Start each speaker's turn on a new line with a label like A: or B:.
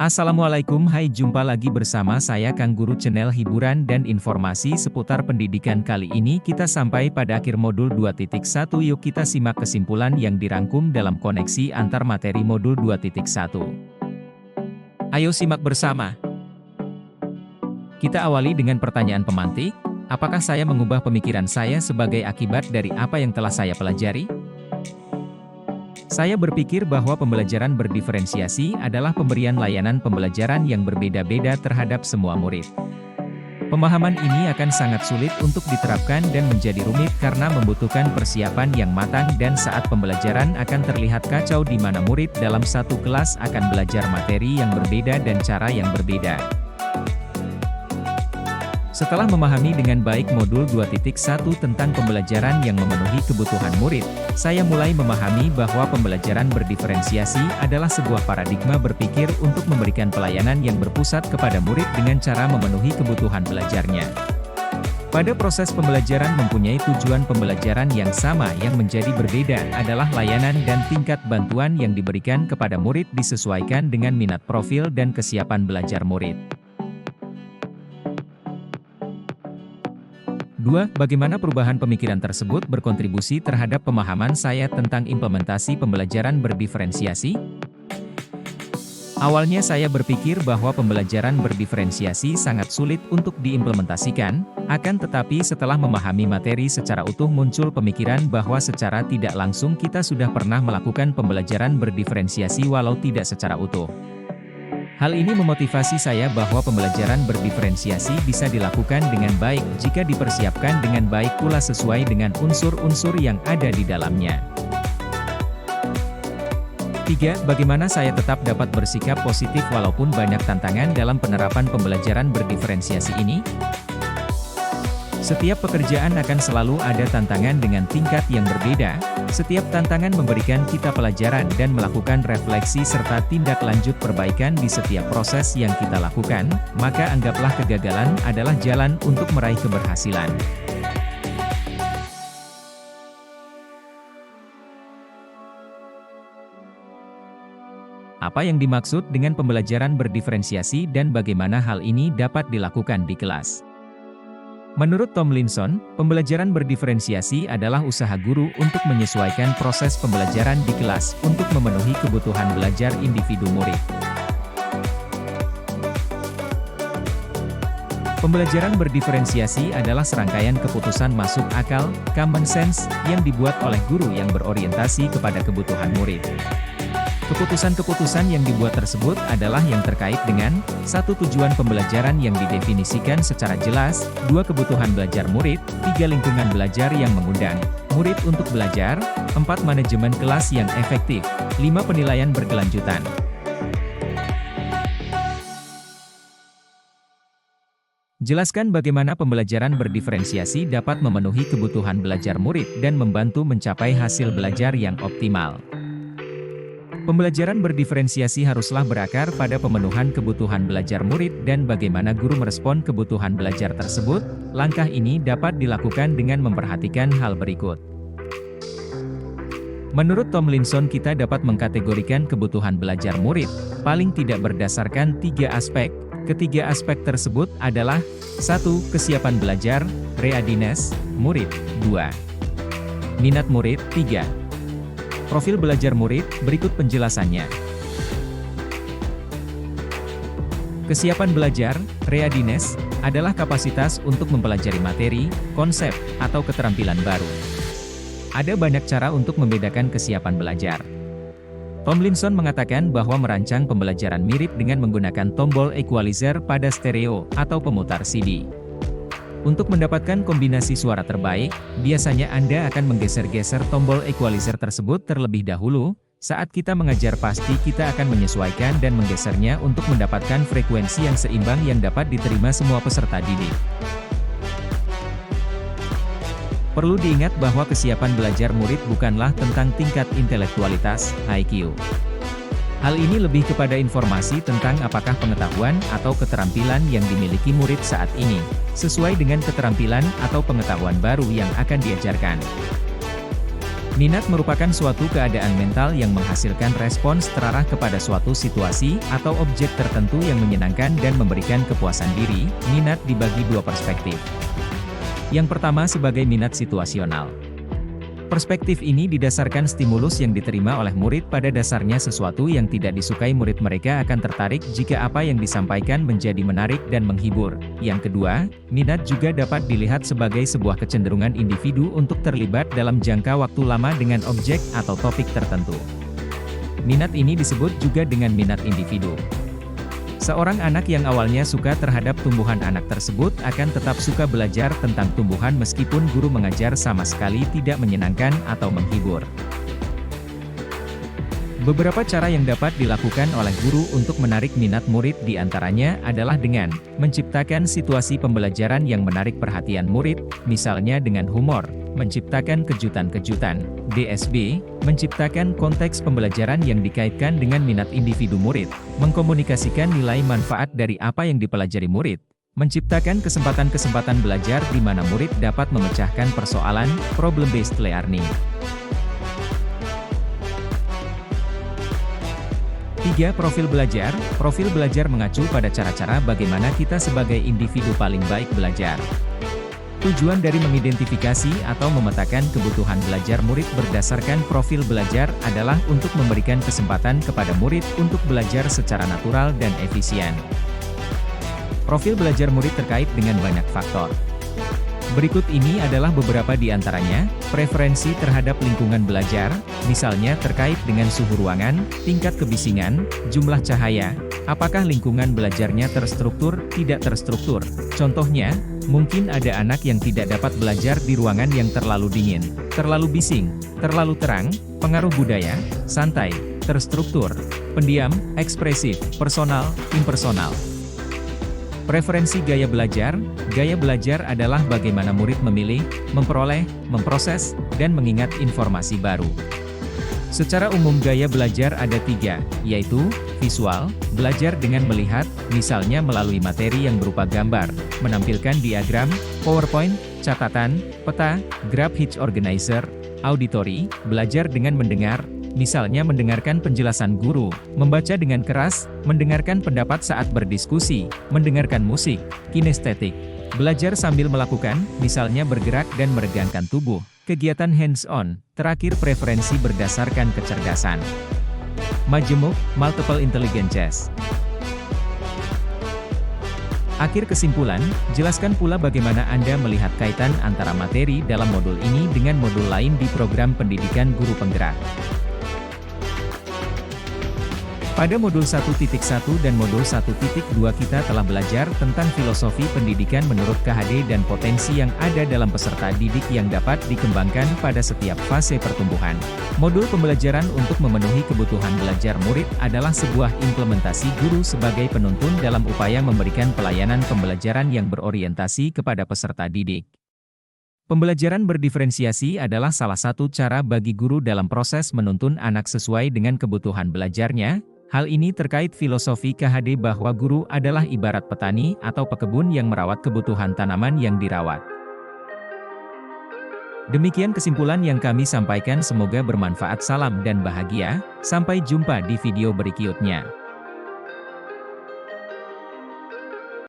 A: Assalamualaikum, hai, jumpa lagi bersama saya Kang Guru, channel hiburan dan informasi seputar pendidikan. Kali ini kita sampai pada akhir modul 2.1. Yuk kita simak kesimpulan yang dirangkum dalam koneksi antar materi modul 2.1. Ayo simak bersama. Kita awali dengan pertanyaan pemantik, apakah saya mengubah pemikiran saya sebagai akibat dari apa yang telah saya pelajari? Saya berpikir bahwa pembelajaran berdiferensiasi adalah pemberian layanan pembelajaran yang berbeda-beda terhadap semua murid. Pemahaman ini akan sangat sulit untuk diterapkan dan menjadi rumit karena membutuhkan persiapan yang matang, dan saat pembelajaran akan terlihat kacau di mana murid dalam satu kelas akan belajar materi yang berbeda dan cara yang berbeda. Setelah memahami dengan baik modul 2.1 tentang pembelajaran yang memenuhi kebutuhan murid, saya mulai memahami bahwa pembelajaran berdiferensiasi adalah sebuah paradigma berpikir untuk memberikan pelayanan yang berpusat kepada murid dengan cara memenuhi kebutuhan belajarnya. Pada proses pembelajaran mempunyai tujuan pembelajaran yang sama, yang menjadi berbeda adalah layanan dan tingkat bantuan yang diberikan kepada murid disesuaikan dengan minat, profil, dan kesiapan belajar murid. 2. Bagaimana perubahan pemikiran tersebut berkontribusi terhadap pemahaman saya tentang implementasi pembelajaran berdiferensiasi? Awalnya saya berpikir bahwa pembelajaran berdiferensiasi sangat sulit untuk diimplementasikan, akan tetapi setelah memahami materi secara utuh muncul pemikiran bahwa secara tidak langsung kita sudah pernah melakukan pembelajaran berdiferensiasi walau tidak secara utuh. Hal ini memotivasi saya bahwa pembelajaran berdiferensiasi bisa dilakukan dengan baik jika dipersiapkan dengan baik pula sesuai dengan unsur-unsur yang ada di dalamnya. 3. Bagaimana saya tetap dapat bersikap positif walaupun banyak tantangan dalam penerapan pembelajaran berdiferensiasi ini? Setiap pekerjaan akan selalu ada tantangan dengan tingkat yang berbeda. Setiap tantangan memberikan kita pelajaran dan melakukan refleksi serta tindak lanjut perbaikan di setiap proses yang kita lakukan, maka anggaplah kegagalan adalah jalan untuk meraih keberhasilan. Apa yang dimaksud dengan pembelajaran berdiferensiasi dan bagaimana hal ini dapat dilakukan di kelas? Menurut Tomlinson, pembelajaran berdiferensiasi adalah usaha guru untuk menyesuaikan proses pembelajaran di kelas untuk memenuhi kebutuhan belajar individu murid. Pembelajaran berdiferensiasi adalah serangkaian keputusan masuk akal, common sense, yang dibuat oleh guru yang berorientasi kepada kebutuhan murid. Keputusan-keputusan yang dibuat tersebut adalah yang terkait dengan 1. Tujuan pembelajaran yang didefinisikan secara jelas, 2. Kebutuhan belajar murid, 3. Lingkungan belajar yang mengundang murid untuk belajar, 4. Manajemen kelas yang efektif, 5. Penilaian berkelanjutan. Jelaskan bagaimana pembelajaran berdiferensiasi dapat memenuhi kebutuhan belajar murid dan membantu mencapai hasil belajar yang optimal. Pembelajaran berdiferensiasi haruslah berakar pada pemenuhan kebutuhan belajar murid dan bagaimana guru merespon kebutuhan belajar tersebut. Langkah ini dapat dilakukan dengan memperhatikan hal berikut. Menurut Tomlinson, kita dapat mengkategorikan kebutuhan belajar murid paling tidak berdasarkan 3 aspek. Ketiga aspek tersebut adalah 1. Kesiapan belajar, readiness, murid, 2. Minat murid, 3. Profil belajar murid, berikut penjelasannya. Kesiapan belajar, readiness, adalah kapasitas untuk mempelajari materi, konsep, atau keterampilan baru. Ada banyak cara untuk membedakan kesiapan belajar. Tomlinson mengatakan bahwa merancang pembelajaran mirip dengan menggunakan tombol equalizer pada stereo atau pemutar CD. Untuk mendapatkan kombinasi suara terbaik, biasanya Anda akan menggeser-geser tombol equalizer tersebut terlebih dahulu. Saat kita mengajar pasti kita akan menyesuaikan dan menggesernya untuk mendapatkan frekuensi yang seimbang yang dapat diterima semua peserta didik. Perlu diingat bahwa kesiapan belajar murid bukanlah tentang tingkat intelektualitas, IQ. Hal ini lebih kepada informasi tentang apakah pengetahuan atau keterampilan yang dimiliki murid saat ini sesuai dengan keterampilan atau pengetahuan baru yang akan diajarkan. Minat merupakan suatu keadaan mental yang menghasilkan respons terarah kepada suatu situasi atau objek tertentu yang menyenangkan dan memberikan kepuasan diri. Minat dibagi dua perspektif. Yang pertama sebagai minat situasional. Perspektif ini didasarkan stimulus yang diterima oleh murid, pada dasarnya sesuatu yang tidak disukai murid mereka akan tertarik jika apa yang disampaikan menjadi menarik dan menghibur. Yang kedua, minat juga dapat dilihat sebagai sebuah kecenderungan individu untuk terlibat dalam jangka waktu lama dengan objek atau topik tertentu. Minat ini disebut juga dengan minat individu. Seorang anak yang awalnya suka terhadap tumbuhan, anak tersebut akan tetap suka belajar tentang tumbuhan meskipun guru mengajar sama sekali tidak menyenangkan atau menghibur. Beberapa cara yang dapat dilakukan oleh guru untuk menarik minat murid diantaranya adalah dengan menciptakan situasi pembelajaran yang menarik perhatian murid, misalnya dengan humor, menciptakan kejutan-kejutan, DSB, menciptakan konteks pembelajaran yang dikaitkan dengan minat individu murid, mengkomunikasikan nilai manfaat dari apa yang dipelajari murid, menciptakan kesempatan-kesempatan belajar di mana murid dapat memecahkan persoalan, problem-based learning. 3. Profil belajar. Profil belajar mengacu pada cara-cara bagaimana kita sebagai individu paling baik belajar. Tujuan dari mengidentifikasi atau memetakan kebutuhan belajar murid berdasarkan profil belajar adalah untuk memberikan kesempatan kepada murid untuk belajar secara natural dan efisien. Profil belajar murid terkait dengan banyak faktor. Berikut ini adalah beberapa di antaranya: preferensi terhadap lingkungan belajar, misalnya terkait dengan suhu ruangan, tingkat kebisingan, jumlah cahaya, apakah lingkungan belajarnya terstruktur, tidak terstruktur. Contohnya, mungkin ada anak yang tidak dapat belajar di ruangan yang terlalu dingin, terlalu bising, terlalu terang, pengaruh budaya, santai, terstruktur, pendiam, ekspresif, personal, impersonal. Preferensi gaya belajar. Gaya belajar adalah bagaimana murid memilih, memperoleh, memproses, dan mengingat informasi baru. Secara umum gaya belajar ada 3, yaitu visual, belajar dengan melihat, misalnya melalui materi yang berupa gambar, menampilkan diagram, PowerPoint, catatan, peta, graph hitch organizer; auditory, belajar dengan mendengar, misalnya mendengarkan penjelasan guru, membaca dengan keras, mendengarkan pendapat saat berdiskusi, mendengarkan musik; kinestetik, belajar sambil melakukan, misalnya bergerak dan meregangkan tubuh, kegiatan hands-on; terakhir preferensi berdasarkan kecerdasan. Majemuk, multiple intelligences. Akhir kesimpulan, jelaskan pula bagaimana Anda melihat kaitan antara materi dalam modul ini dengan modul lain di program pendidikan guru penggerak. Pada modul 1.1 dan modul 1.2 kita telah belajar tentang filosofi pendidikan menurut KHD dan potensi yang ada dalam peserta didik yang dapat dikembangkan pada setiap fase pertumbuhan. Modul pembelajaran untuk memenuhi kebutuhan belajar murid adalah sebuah implementasi guru sebagai penuntun dalam upaya memberikan pelayanan pembelajaran yang berorientasi kepada peserta didik. Pembelajaran berdiferensiasi adalah salah satu cara bagi guru dalam proses menuntun anak sesuai dengan kebutuhan belajarnya. Hal ini terkait filosofi KHD bahwa guru adalah ibarat petani atau pekebun yang merawat kebutuhan tanaman yang dirawat. Demikian kesimpulan yang kami sampaikan, semoga bermanfaat. Salam dan bahagia, sampai jumpa di video berikutnya.